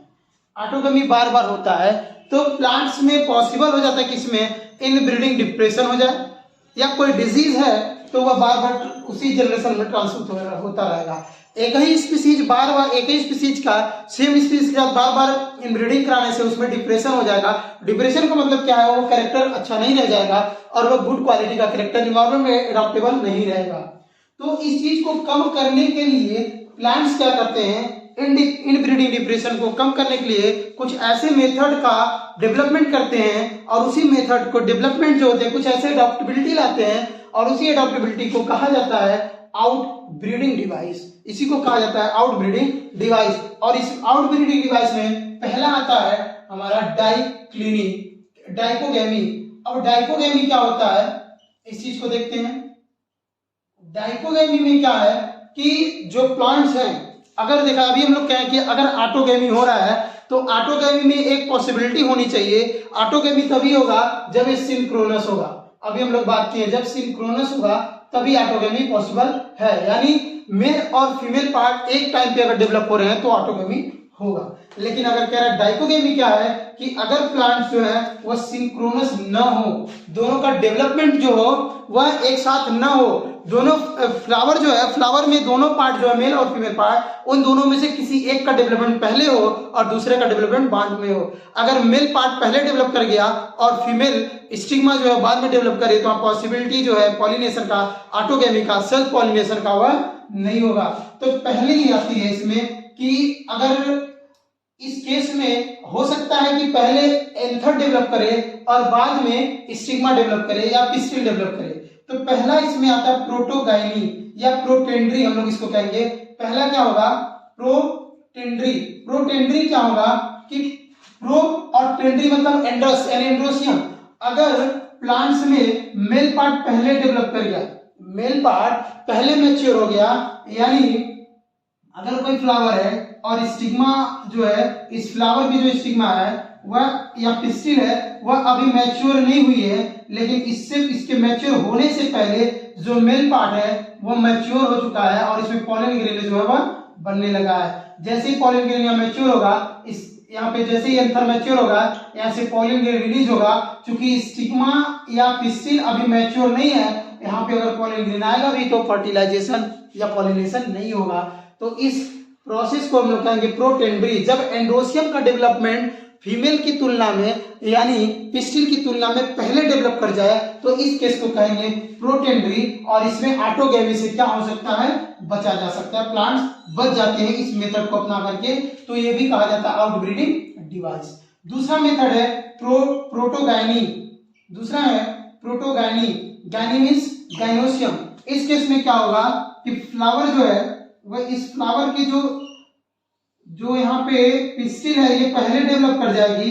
ऑटोगैमी बार बार होता है, तो प्लांट्स में पॉसिबल हो जाता है कि इसमें इनब्रीडिंग डिप्रेशन हो जाए, या कोई डिजीज है तो वह बार बार उसी जनरेशन में ट्रांसफर होता रहेगा। एक ही स्पीसीज बार बार, एक ही स्पीसीज का सेम स्पीसीज के साथ बार बार इनब्रीडिंग कराने से उसमें डिप्रेशन हो जाएगा। डिप्रेशन का मतलब क्या है, वो कैरेक्टर अच्छा नहीं रह जाएगा और वो गुड क्वालिटी का कैरेक्टर एनवायरमेंट में एडॉप्टेबल नहीं रहेगा। तो इस चीज को कम करने के लिए प्लांट्स क्या करते हैं, इनब्रीडिंग डिप्रेशन को कम करने के लिए कुछ ऐसे मेथड का डेवलपमेंट करते हैं, और उसी मेथड को डेवलपमेंट जो होते हैं कुछ ऐसे एडॉप्टेबिलिटी लाते हैं, और उसी एडॉप्टेबिलिटी को कहा जाता है आउट ब्रीडिंग डिवाइस। इसी को कहा जाता है आउट ब्रीडिंग डिवाइस। और इस आउट ब्रीडिंग डिवाइस में पहला आता है हमारा डाइकोगैमी। अब डाइकोगैमी क्या होता है, इस चीज को देखते हैं। डाइकोगैमी में क्या है कि जो प्लांट्स हैं, अगर देखा अभी हम लोग कहें कि अगर ऑटोगैमी हो रहा है तो ऑटोगैमी में एक पॉसिबिलिटी होनी चाहिए। ऑटोगैमी तभी होगा जब ये सिंक्रोनस होगा। अभी हम लोग बात किए जब सिंक्रोनस होगा तभी ऑटोगैमी पॉसिबल है, यानी मेल और फीमेल पार्ट एक टाइम पे अगर डेवलप हो रहे हैं तो ऑटोगैमी होगा। लेकिन अगर कह रहा है डाइकोगैमी क्या है कि अगर प्लांट्स जो है वह सिंक्रोनस न हो, दोनों का डेवलपमेंट जो हो वह एक साथ न हो, दोनों फ्लावर जो है, फ्लावर में दोनों पार्ट जो है मेल और फीमेल पार्ट, उन दोनों में से किसी एक का डेवलपमेंट पहले हो और दूसरे का डेवलपमेंट बाद में हो। अगर मेल पार्ट पहले डेवलप कर गया और फीमेल स्टिग्मा जो है बाद में डेवलप करे तो पॉसिबिलिटी जो है पॉलिनेशन का, ऑटोगैमी का, सेल्फ पॉलिनेशन का वह नहीं होगा। तो पहले ही आती है इसमें कि अगर इस केस में हो सकता है कि पहले एंथर डेवलप करे और बाद में स्टिग्मा डेवलप करे या पिस्टिल डेवलप करे। तो पहला इसमें आता है प्रोटोगाइनी या प्रोटेंड्री, हम लोग इसको कहेंगे। पहला क्या होगा? प्रोटेंड्री। प्रोटेंड्री क्या होगा कि प्रो और टेंड्री मतलब एंड्रोस यानी एंड्रोसियम। अगर प्लांट्स में मेल पार्ट पहले डेवलप कर गया, मेल पार्ट पहले मैच्योर हो गया, यानी अगर कोई फ्लावर है और स्टिग्मा जो है, इस फ्लावर की जो स्टिग्मा है वह या पिस्टिल है वह अभी मैच्योर नहीं हुई है, लेकिन इसके मैच्योर होने से पहले जो मेल पार्ट है वो मैच्योर हो चुका है और इसमें पॉलन ग्रेन जो है वह बनने लगा है। जैसे ही पॉलन ग्रेन यहाँ मैच्योर होगा, इस यहाँ पे जैसे ही एंथर मैच्योर होगा, यहाँ से पॉलन ग्रेन रिलीज होगा। चूंकि स्टिग्मा या पिस्टिल अभी मैच्योर नहीं है, यहाँ पे अगर पॉलन ग्रेन आएगा भी तो फर्टिलाइजेशन या पॉलिनेशन नहीं होगा। तो इस प्रोसेस को हम लोग कहेंगे प्रोटेंड्री। जब एंडोसियम का डेवलपमेंट फीमेल की तुलना में यानी पिस्टिल की तुलना में पहले डेवलप कर जाए तो इस केस को कहेंगे प्रोटेंड्री। और इसमें ऑटोगैमी से क्या हो सकता है? बचा जा सकता है, प्लांट्स बच जाते हैं इस मेथड को अपना करके। तो ये भी कहा जाता है आउटब्रीडिंग डिवाइस। दूसरा मेथड है प्रोटोगाइनी। दूसरा है प्रोटोगाइनी। Gynae means gynoecium. इस केस में क्या होगा कि फ्लावर जो है वह इस फ्लावर की जो यहाँ पे पिस्टिल है ये पहले डेवलप कर जाएगी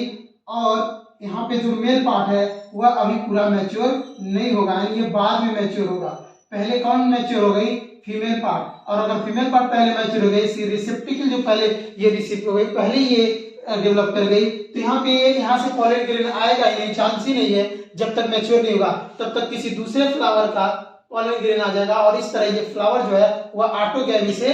और यहाँ पे जो मेल पार्ट है वह अभी पूरा मैच्योर नहीं होगा, यानी ये बाद में मैच्योर होगा। पहले कौन मैच्योर हो गई? Female part. और अगर फीमेल पार्ट पहले मैच्योर हो गई, रिसेप्टिकल जो पहले ये रिसीव हो गई, पहले ये डेवलप कर गई, तो यहाँ पे यहाँ से पॉलन ग्रेन आएगा ही नहीं, चांस ही नहीं है। जब तक मैच्योर नहीं होगा तब तक किसी दूसरे फ्लावर का पॉलन ग्रेन आ जाएगा और इस तरह ये फ्लावर जो है वह ऑटोगैमी से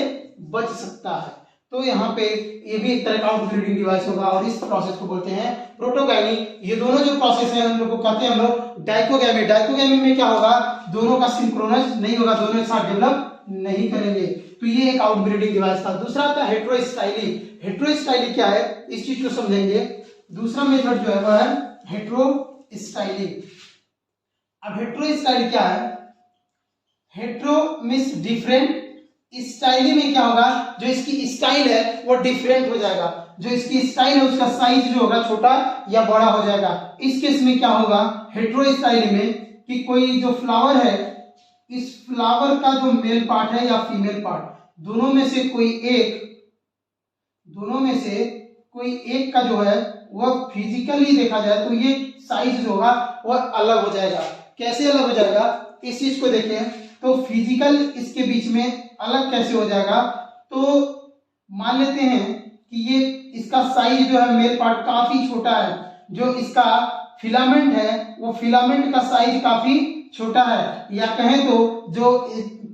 बच सकता है। तो यहाँ पे ये भी एक तरह का आउटब्रीडिंग डिवाइस होगा और इस प्रोसेस को बोलते हैं प्रोटोगैमी। ये दोनों जो प्रोसेस है हम लोग को कहते हैं हम लोग डाइकोगैमी। डाइकोगैमी में क्या होगा? दोनों का सिंक्रोनस नहीं होगा, दोनों एक साथ डेवलप नहीं करेंगे। तो ये एक आउटब्रीडिंग डिवाइस था। दूसरा आता है हेट्रोस्टाइली। हेट्रोस्टाइली क्या है इस चीज को समझेंगे। दूसरा मेथड जो है वह है हेट्रोस्टाइली। अब हेट्रोस्टाइली क्या है? हेट्रो मींस डिफरेंट, स्टाइली में क्या होगा? जो इसकी स्टाइल है वो डिफरेंट हो जाएगा। जो इसकी स्टाइल है उसका साइज जो होगा छोटा या बड़ा हो जाएगा। इस केस में क्या होगा हेट्रोस्टाइली में कि कोई जो फ्लावर है, इस फ्लावर का जो मेल पार्ट है या फीमेल पार्ट, दोनों में से कोई एक का जो है वह फिजिकली देखा जाए तो ये साइज जो होगा वह अलग हो जाएगा। कैसे अलग हो जाएगा? इस चीज को देखें तो फिजिकल इसके बीच में अलग कैसे हो जाएगा? तो मान लेते हैं कि ये इसका साइज जो है मेल पार्ट काफी छोटा है, जो इसका फिलामेंट है वो फिलामेंट का साइज काफी छोटा है, या कहें तो जो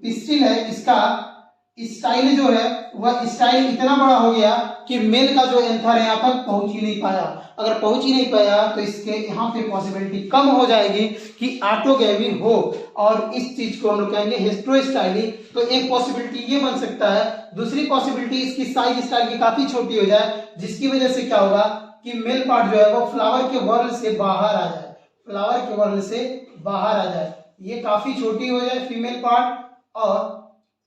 पिस्टिल है इसका स्टाइल जो है वह स्टाइल इतना बड़ा हो गया कि मेल का जो एंथर है यहाँ तक पहुंच ही नहीं पाया। अगर पहुंच ही नहीं पाया तो इसके यहाँ पे पॉसिबिलिटी कम हो जाएगी कि ऑटोगैमी हो, और इस चीज को हम लोग कहेंगे हेट्रोस्टाइली। तो एक पॉसिबिलिटी ये बन सकता है। दूसरी पॉसिबिलिटी इसकी साइज स्टाइल की काफी छोटी हो जाए, जिसकी वजह से क्या होगा कि मेल पार्ट जो है वो फ्लावर के वर्ल से बाहर आ जाए, फ्लावर के वर्ल से बाहर आ जाए। ये काफी छोटी हो जाए फीमेल पार्ट और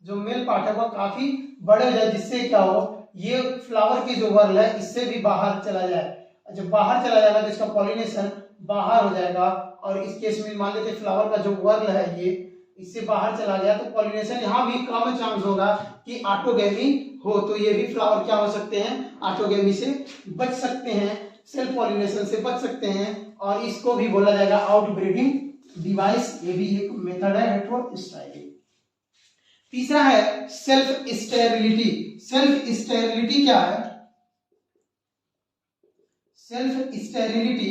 जो मेल पार्ट है वो काफी बड़े हो जाए, जिससे क्या हो ये फ्लावर की जो वर्ल है इससे भी बाहर चला जाए। जब बाहर चला जाएगा तो इसका पॉलिनेशन बाहर हो जाएगा, और इस केस में मान लेते फ्लावर का जो वर्ल है ये इससे बाहर चला गया तो पॉलिनेशन यहाँ भी कम चांस होगा कि ऑटोगैमी हो। तो ये भी फ्लावर क्या हो सकते हैं? ऑटोगैमी से बच सकते हैं, सेल्फ पॉलिनेशन से बच सकते हैं, और इसको भी बोला जाएगा आउटब्रीडिंग डिवाइस। ये भी एक मेथड है हेट्रोस्टाइली। तीसरा है सेल्फ स्टेरिलिटी। सेल्फ स्टेरिलिटी क्या है? सेल्फ स्टेरिलिटी,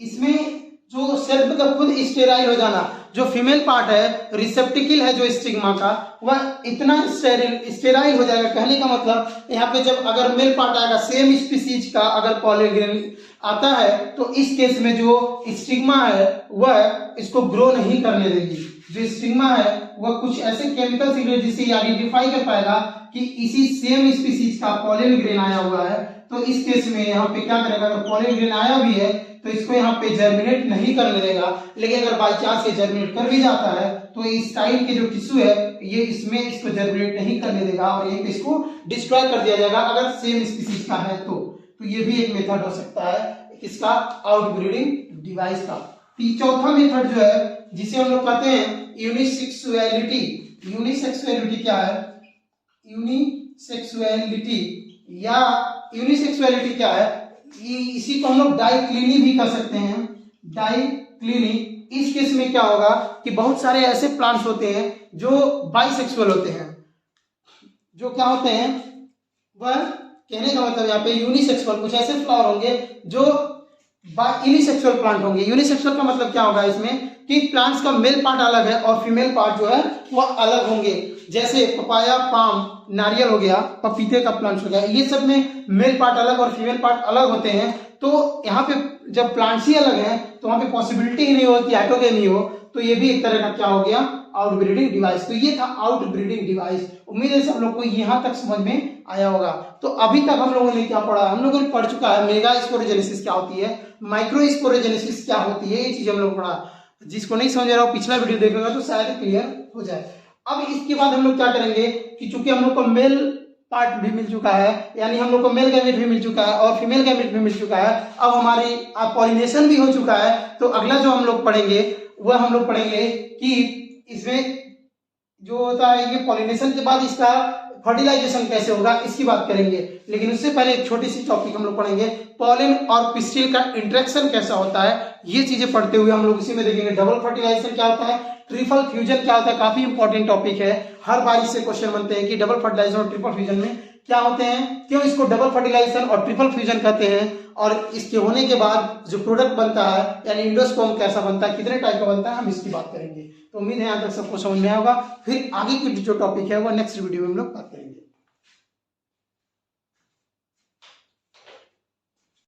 इसमें जो सेल्फ मतलब खुद स्टेराइल हो जाना, जो फीमेल पार्ट है रिसेप्टिकल है जो स्टिग्मा का वह इतना स्टेराइल हो जाएगा। कहने का मतलब यहाँ पे जब अगर मेल पार्ट आएगा सेम स्पीसीज का अगर पॉलन ग्रेन आता है तो इस केस में जो स्टिग्मा है वह इसको ग्रो नहीं करने देगी। जो स्टिग्मा है वह कुछ ऐसे केमिकल सीक्रेट जिससे आइडेंटिफाई कर पाएगा कि इसी सेम स्पीसीज का पॉलन ग्रेन आया हुआ है। तो इस केस में यहाँ पे क्या करेगा? अगर पॉलन ग्रेन आया भी है तो इसको यहाँ पे जर्मिनेट नहीं करने देगा, लेकिन अगर बाई चांस ये जर्मिनेट कर भी जाता है तो इस साइड के जो टिश्यू है ये इसमें इसको जर्मिनेट नहीं करने देगा और यहीं पे इसको डिस्ट्रॉय कर दिया जाएगा अगर सेम स्पीसीज का है तो ये भी एक मेथड हो सकता है किसका, आउटब्रीडिंग डिवाइस का। चौथा मेथड जो है जिसे हम लोग कहते हैं यूनिसेक्सुअलिटी। यूनिसेक्सुअलिटी क्या है, यूनिसेक्सुअलिटी या यूनिसेक्सुअलिटी क्या है, इसी को हम लोग डाइक्लिनी भी कर सकते हैं, डाइक्लिनी। इस केस में क्या होगा कि बहुत सारे ऐसे प्लांट्स होते हैं जो बाइसेक्सुअल होते हैं, जो क्या होते हैं, वह कहने का मतलब यहाँ पे यूनिसेक्सुअल, कुछ ऐसे फ्लावर होंगे जो यूनिसेक्सुअल प्लांट होंगे। यूनिसेक्सुअल का मतलब क्या होगा इसमें कि प्लांट्स का मेल पार्ट अलग है और फीमेल पार्ट जो है वह अलग होंगे। जैसे पपाया, पाम, नारियल हो गया, पपीते का प्लांट हो गया, ये सब में मेल पार्ट अलग और फीमेल पार्ट अलग होते हैं। तो यहाँ पे जब प्लांट्स ही अलग हैं तो वहाँ पे पॉसिबिलिटी ही नहीं हो कि ऑटोगेमी हो, तो ये भी एक तरह का क्या हो गया, आउटब्रीडिंग डिवाइस। तो ये था आउटब्रीडिंग डिवाइस। उम्मीद है सब लोग को यहाँ तक समझ में आया होगा। तो अभी तक हम लोगों ने क्या पढ़ा, हम लोगों ने पढ़ चुका है मेगा स्पोरोजेनेसिस क्या होती है, माइक्रो स्पोरोजेनेसिस क्या होती है, ये चीज हम लोग पढ़ा। जिसको नहीं समझ रहा हो पिछला वीडियो देखेगा तो शायद क्लियर हो जाए। अब इसके बाद हम लोग क्या करेंगे कि चूंकि हम लोग को मेल पार्ट भी मिल चुका है, यानी हम लोग को मेल गैमेट भी मिल चुका है और फीमेल गैमेट भी मिल चुका है, अब हमारी पॉलिनेशन भी हो चुका है। तो अगला जो हम लोग पढ़ेंगे वह हम लोग पढ़ेंगे कि इसमें जो होता है ये पॉलिनेशन के बाद इसका फर्टिलाइजेशन कैसे होगा, इसकी बात करेंगे। लेकिन उससे पहले एक छोटी सी टॉपिक हम लोग पढ़ेंगे, पॉलन और पिस्टिल का इंटरेक्शन कैसा होता है। ये चीजें पढ़ते हुए हम लोग इसी में देखेंगे डबल फर्टिलाइजेशन क्या होता है, ट्रिपल फ्यूजन क्या होता है। काफी इंपॉर्टेंट टॉपिक है, हर बार इससे क्वेश्चन बनते हैं कि डबल फर्टिलाइजेशन और ट्रिपल फ्यूजन में क्या होते हैं, क्यों इसको डबल फर्टिलाइजेशन और ट्रिपल फ्यूजन कहते हैं, और इसके होने के बाद जो प्रोडक्ट बनता है यानी इंडोस्पर्म कैसा बनता है, कितने टाइप का बनता है, हम इसकी बात करेंगे। तो उम्मीद है यहाँ तक सबको समझ में आएगा। फिर आगे की जो टॉपिक है वो नेक्स्ट वीडियो में हम लोग बात करेंगे।